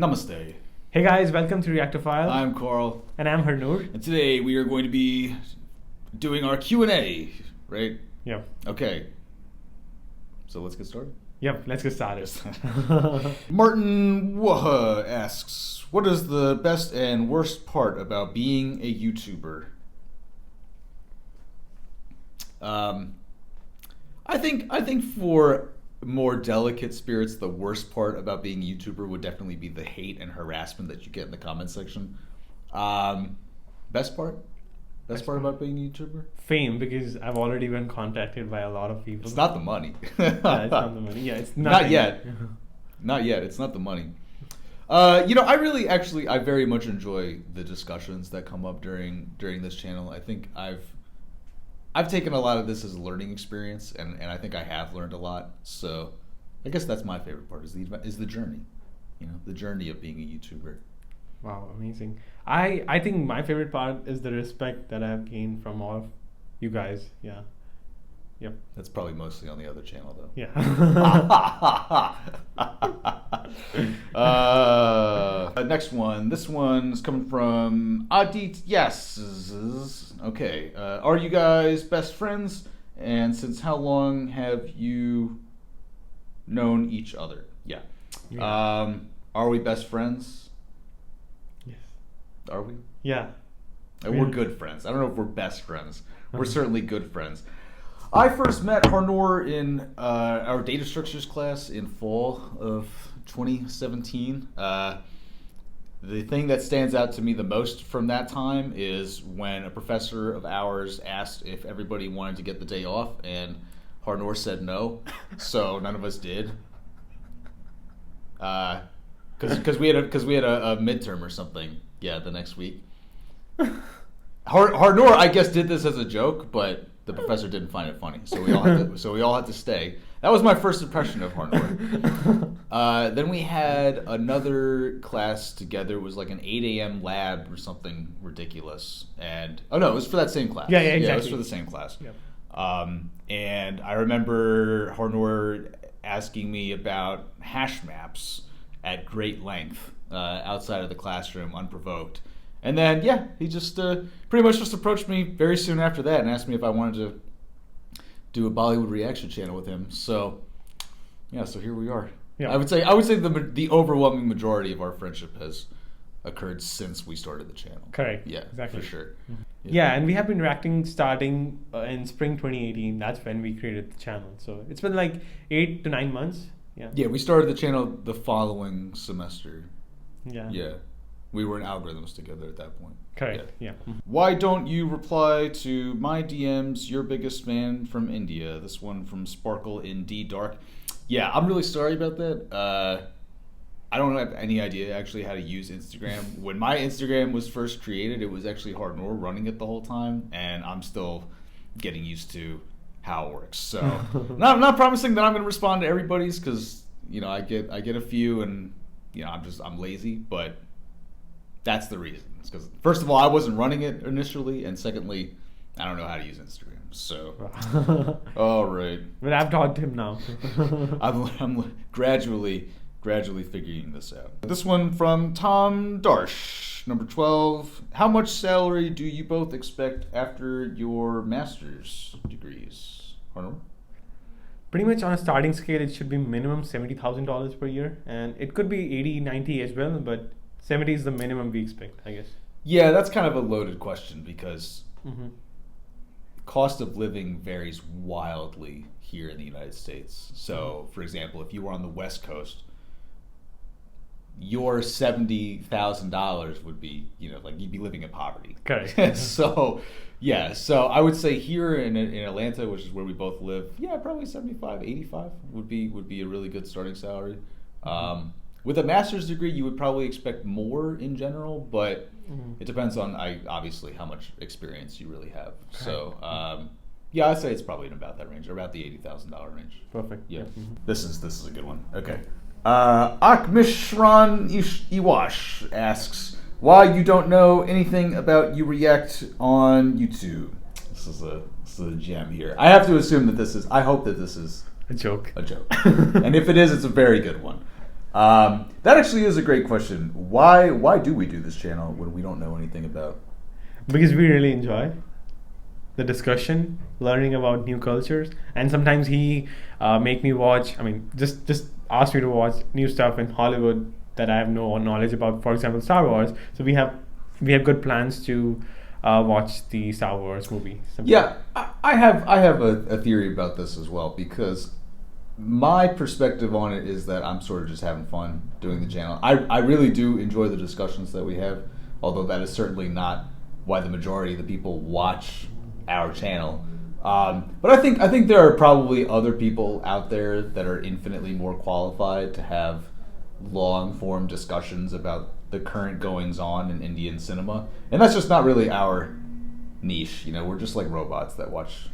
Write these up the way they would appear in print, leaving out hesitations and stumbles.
Namaste. Hey guys, welcome to ReactoPhile. I'm Carl. And I'm Harnoor. And today we are going to be doing our Q&A, right? Yep. Okay. So let's get started. Yep, let's get started. Martin Waha asks, what is the best and worst part about being a YouTuber? I think for more delicate spirits, the worst part about being a YouTuber would definitely be the hate and harassment that you get in the comment section. Best part about being a YouTuber? Fame, because I've already been contacted by a lot of people. It's not the money. Yeah, it's not the money. Yeah, it's not yet. Not yet. It's not the money. I very much enjoy the discussions that come up during this channel. I think I've taken a lot of this as a learning experience, and I think I have learned a lot. So I guess that's my favorite part is the journey, the journey of being a YouTuber. Wow, amazing. I think my favorite part is the respect that I've gained from all of you guys. Yeah. Yep. That's probably mostly on the other channel, though. Yeah. Next one. This one's coming from Adit. Yes. Okay. Are you guys best friends? And since how long have you known each other? Yeah. Are we best friends? Yes. Are we? Yeah. We're good friends. I don't know if we're best friends. We're certainly good friends. I first met Harnoor in our data structures class in fall of 2017. The thing that stands out to me the most from that time is when a professor of ours asked if everybody wanted to get the day off, and Harnoor said no, so none of us did. Because we had a midterm or something. Yeah, the next week. Harnoor, I guess, did this as a joke, but the professor didn't find it funny, so we all had to stay. That was my first impression of Harnoor. Then we had another class together. It was like an 8 a.m. lab or something ridiculous. And it was for that same class. Yeah, exactly. Yeah, it was for the same class. Yep. And I remember Harnoor asking me about hash maps at great length outside of the classroom, unprovoked. And then, he just pretty much just approached me very soon after that and asked me if I wanted to do a Bollywood reaction channel with him. So, so here we are. Yeah. I would say the overwhelming majority of our friendship has occurred since we started the channel. Correct. Yeah, exactly. For sure. Mm-hmm. Yeah, and we have been reacting starting in spring 2018. That's when we created the channel. So it's been like 8 to 9 months. Yeah. Yeah, we started the channel the following semester. Yeah. Yeah. We were in algorithms together at that point. Correct, yeah. Why don't you reply to my DMs, your biggest fan from India? This one from Sparkle in D Dark. Yeah, I'm really sorry about that. I don't have any idea actually how to use Instagram. When my Instagram was first created, it was actually Harnoor running it the whole time, and I'm still getting used to how it works. So I'm not promising that I'm going to respond to everybody's because, I get a few and, I'm lazy, but that's the reason. It's because, first of all, I wasn't running it initially, and secondly, I don't know how to use Instagram. So, all right. But I've taught him now. I'm gradually figuring this out. This one from Tom Darsh, number 12. How much salary do you both expect after your master's degrees? Harnoor? Pretty much on a starting scale, it should be minimum $70,000 per year, and it could be 80, 90 as well, but 70 is the minimum we expect, I guess. Yeah, that's kind of a loaded question because cost of living varies wildly here in the United States. So, for example, if you were on the West Coast, your $70,000 would be, you'd be living in poverty. Correct. So I would say here in Atlanta, which is where we both live, probably 75, 85 would be a really good starting salary. With a master's degree, you would probably expect more in general, but it depends on obviously how much experience you really have. Okay. So, I'd say it's probably in about that range, or about the $80,000 range. Perfect. Yeah. This is a good one. Okay. Akmishran Iwash asks, why you don't know anything about You React on YouTube? This is a gem here. I have to assume that I hope that this is a joke. And if it is, it's a very good one. That actually is a great question. Why do we do this channel when we don't know anything about? Because we really enjoy the discussion, learning about new cultures, and sometimes he make me watch. I mean, just ask me to watch new stuff in Hollywood that I have no knowledge about. For example, Star Wars. So we have good plans to watch the Star Wars movie. Yeah, I have a theory about this as well, because my perspective on it is that I'm sort of just having fun doing the channel. I really do enjoy the discussions that we have, although that is certainly not why the majority of the people watch our channel. But I think there are probably other people out there that are infinitely more qualified to have long form discussions about the current goings on in Indian cinema, and that's just not really our niche. You know, we're just like robots that watch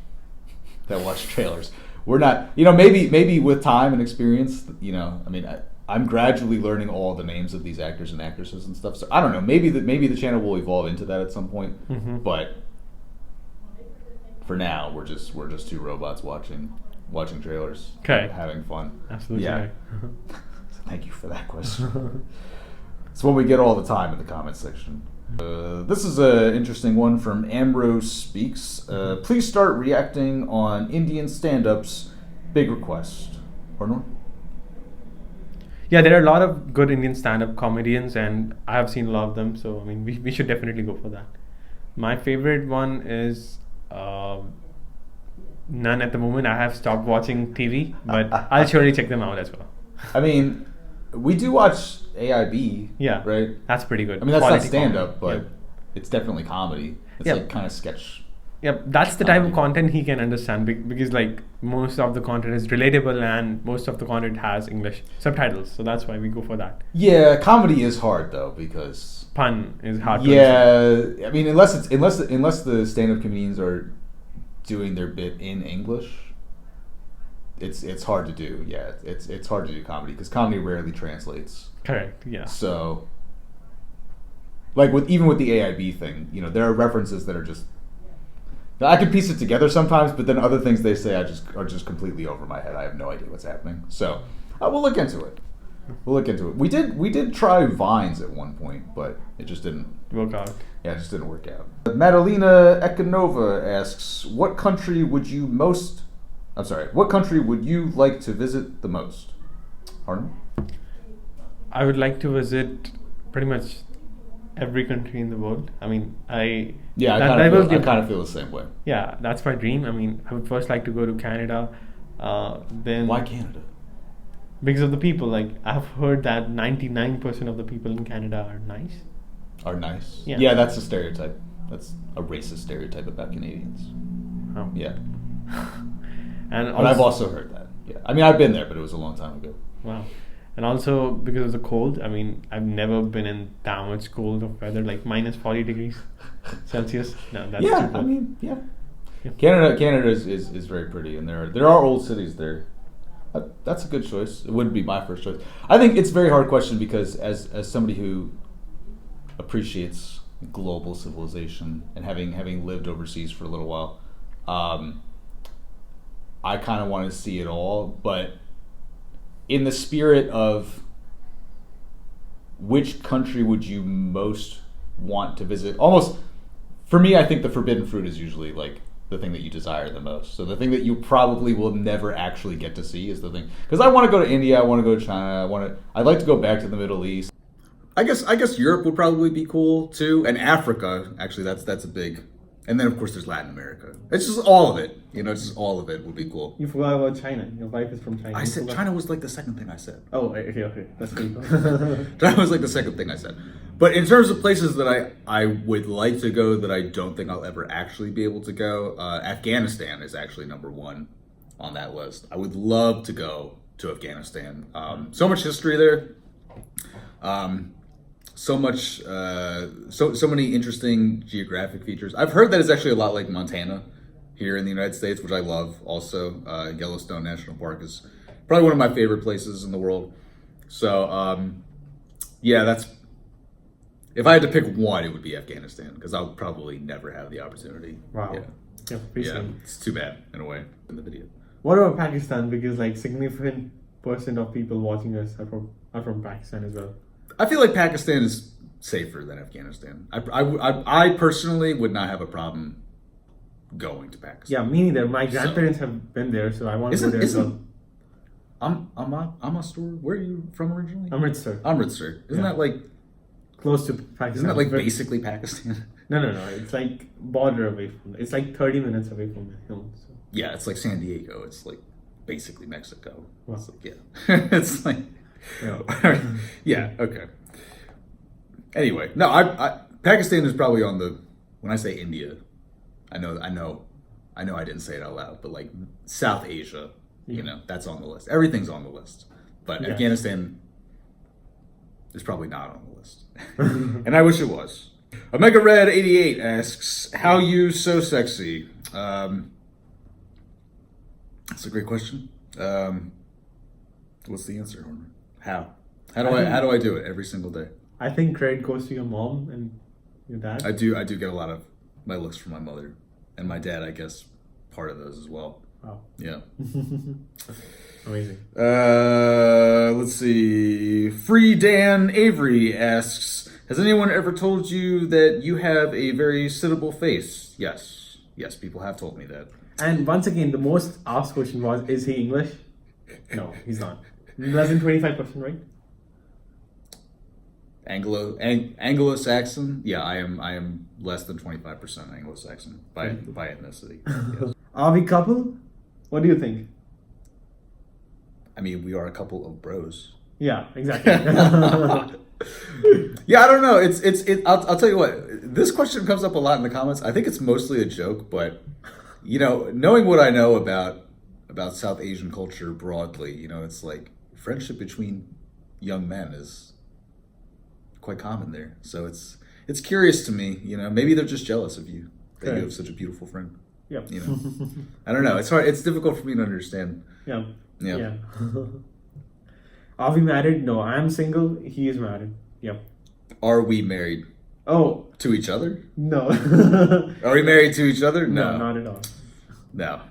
trailers. We're not, maybe with time and experience, I mean, I'm gradually learning all the names of these actors and actresses and stuff. So I don't know. Maybe the channel will evolve into that at some point. Mm-hmm. But for now, we're just two robots watching trailers, having fun. Absolutely. Yeah. Thank you for that question. It's one we get all the time in the comments section. This is an interesting one from Ambrose Speaks. Please start reacting on Indian stand-ups. Big request. Arnor? Yeah, there are a lot of good Indian stand-up comedians, and I have seen a lot of them. So I mean, we should definitely go for that. My favorite one is none at the moment. I have stopped watching TV, but I'll surely check them out as well. I mean, we do watch AIB. Yeah, right. That's pretty good. I mean, that's Quality not stand-up, comedy. but it's definitely comedy. It's like kind of sketch. Yeah, that's the type of content he can understand, because like most of the content is relatable and most of the content has English subtitles, so that's why we go for that. Yeah, comedy is hard though, because pun is hard. Yeah, I mean, unless the stand-up comedians are doing their bit in English, it's hard to do. Yeah, it's hard to do comedy because comedy rarely translates. Correct. Yeah. So, like even with the AIB thing, there are references that are just. I can piece it together sometimes, but then other things they say are just completely over my head. I have no idea what's happening. So we'll look into it. We did try Vines at one point, but it just didn't work out. Yeah, it just didn't work out. Madalina Ekonova asks, what country would you like to visit the most? Pardon? I would like to visit pretty much every country in the world. I mean, I kind of feel the same way. Yeah, that's my dream. I mean, I would first like to go to Canada. Then why Canada? Because of the people. Like, I've heard that 99% of the people in Canada are nice. Are nice? Yeah. Yeah, that's a stereotype. That's a racist stereotype about Canadians. Oh. Yeah. But I've also heard that. Yeah. I mean, I've been there, but it was a long time ago. Wow. And also because of the cold, I mean, I've never been in that much cold of weather, like minus 40 degrees Celsius. No, that's too cold. I mean, yeah. Canada is very pretty, and there are old cities there. That's a good choice. It wouldn't be my first choice. I think it's a very hard question because as somebody who appreciates global civilization and having lived overseas for a little while, I kind of want to see it all, but in the spirit of which country would you most want to visit? Almost, for me, I think the forbidden fruit is usually like the thing that you desire the most. So the thing that you probably will never actually get to see is the thing. Because I want to go to India, I want to go to China, I'd like to go back to the Middle East. I guess Europe would probably be cool too, and Africa. Actually, that's a big. And then of course there's Latin America. It's just all of it. It's just all of it would be cool. You forgot about China. Your wife is from China. I said China was like the second thing I said. Oh, okay. That's pretty cool. China was like the second thing I said. But in terms of places that I would like to go that I don't think I'll ever actually be able to go, Afghanistan is actually number one on that list. I would love to go to Afghanistan. So much history there. So many interesting geographic features. I've heard that it's actually a lot like Montana here in the United States, which I love also. Yellowstone National Park is probably one of my favorite places in the world. So, that's, if I had to pick one, it would be Afghanistan, because I'll probably never have the opportunity. Wow. Yeah, it's too bad in a way in the video. What about Pakistan? Because like significant % of people watching us are are from Pakistan as well. I feel like Pakistan is safer than Afghanistan. I personally would not have a problem going to Pakistan. Yeah, me neither. My grandparents have been there, so I want to go there as well. Amritsar. Where are you from originally? Amritsar. Amritsar. Isn't that like close to Pakistan? Isn't that like basically Pakistan? No. It's like border away from. It's like 30 minutes away from my home. So. Yeah, it's like San Diego. It's like basically Mexico. Wow. It's like, yeah. It's like yeah. Okay. Anyway, no, I Pakistan is probably on the. When I say India, I know I didn't say it out loud, but like South Asia, you know, that's on the list. Everything's on the list, but Afghanistan is probably not on the list, and I wish it was. Omega Red 88 asks, "How you so sexy?" That's a great question. What's the answer, Horner? How do I do it every single day? I think credit goes to your mom and your dad. I do get a lot of my looks from my mother and my dad. I guess part of those as well. Wow. Yeah. Amazing. Let's see. Free Dan Avery asks, "Has anyone ever told you that you have a very sittable face?" Yes. Yes, people have told me that. And once again, the most asked question was, "Is he English?" No, he's not. Less than 25%, right? Anglo-Saxon? Yeah, I am less than 25% Anglo-Saxon by ethnicity. Yes. Are we couple? What do you think? I mean, we are a couple of bros. Yeah, exactly. Yeah, I don't know. I'll tell you what. This question comes up a lot in the comments. I think it's mostly a joke, but you know, knowing what I know about South Asian culture broadly, you know, it's like friendship between young men is quite common there. So it's curious to me, you know, maybe they're just jealous of you that you have such a beautiful friend. Yeah. You know, I don't know. It's hard. It's difficult for me to understand. Yeah. Yeah. Are we married? No, I'm single. He is married. Yep. Are we married? Oh. To each other? No. Are we married to each other? No, not at all. No.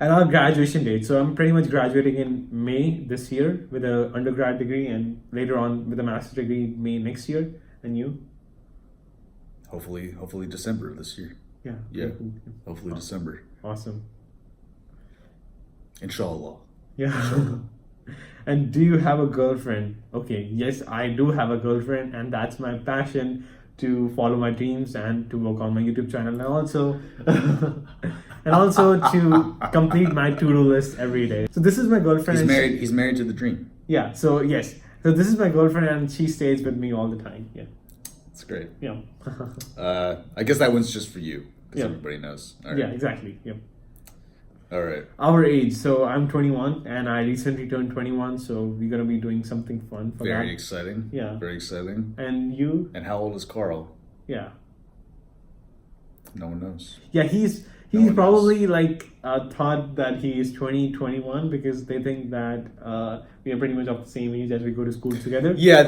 And our graduation date. So I'm pretty much graduating in May this year with an undergrad degree, and later on with a master's degree May next year. And you? Hopefully December of this year. Yeah. Yeah. Hopefully December. Awesome. Inshallah. Yeah. And do you have a girlfriend? Okay, yes, I do have a girlfriend, and that's my passion, to follow my dreams and to work on my YouTube channel, and also to complete my to-do list every day. So this is my girlfriend. He's married to the dream. Yeah. So yes. So this is my girlfriend, and she stays with me all the time. Yeah. That's great. Yeah. I guess that one's just for you, because Yeah. everybody knows. All right. Yeah. Exactly. Yeah. All right. Our age. So I'm 21, and I recently turned 21. So we're gonna be doing something fun for that. Very exciting. Yeah. Very exciting. And you? And how old is Carl? Yeah. No one knows. Yeah, he's probably like thought that he is 20, 21 because they think that we are pretty much of the same age as we go to school together. Yeah,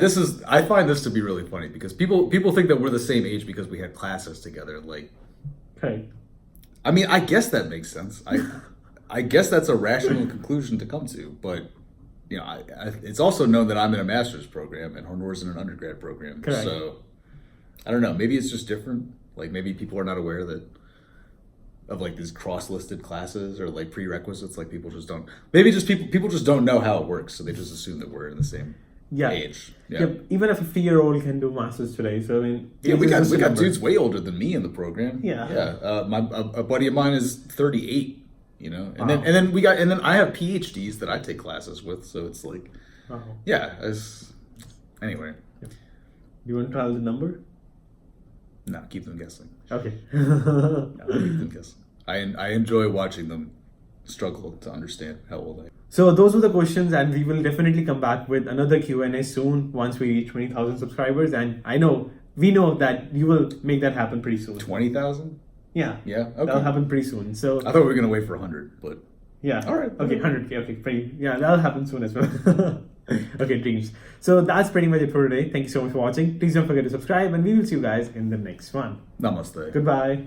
I find this to be really funny because people think that we're the same age because we had classes together. Like, Right. I mean, I guess that makes sense. I guess that's a rational conclusion to come to, but you know, it's also known that I'm in a master's program and Hornor's in an undergrad program. Correct. So I don't know. Maybe it's just different. Like maybe people are not aware of like these cross-listed classes or like prerequisites. Like people just don't. Maybe just people just don't know how it works, so they just assume that we're in the same age. Yeah. Yep. Even a 50-year-old can do masters today. So I mean, yeah, we got dudes way older than me in the program. Yeah. Yeah. A buddy of mine is 38. You know, and then I have PhDs that I take classes with. So it's like, yeah. Anyway. Yep. Do you want to tell the number? No, keep them guessing. Okay. No, keep them guessing. I enjoy watching them struggle to understand how old I am. So those were the questions, and we will definitely come back with another Q&A soon once we reach 20,000 subscribers. And we know that you will make that happen pretty soon. 20,000? Yeah. Yeah. Okay. That'll happen pretty soon. So I thought we were gonna wait for 100, but yeah. All right. Okay, 100K. Okay, yeah, that'll happen soon as well. Okay, dreams. So that's pretty much it for today. Thank you so much for watching. Please don't forget to subscribe, and we will see you guys in the next one. Namaste. Goodbye.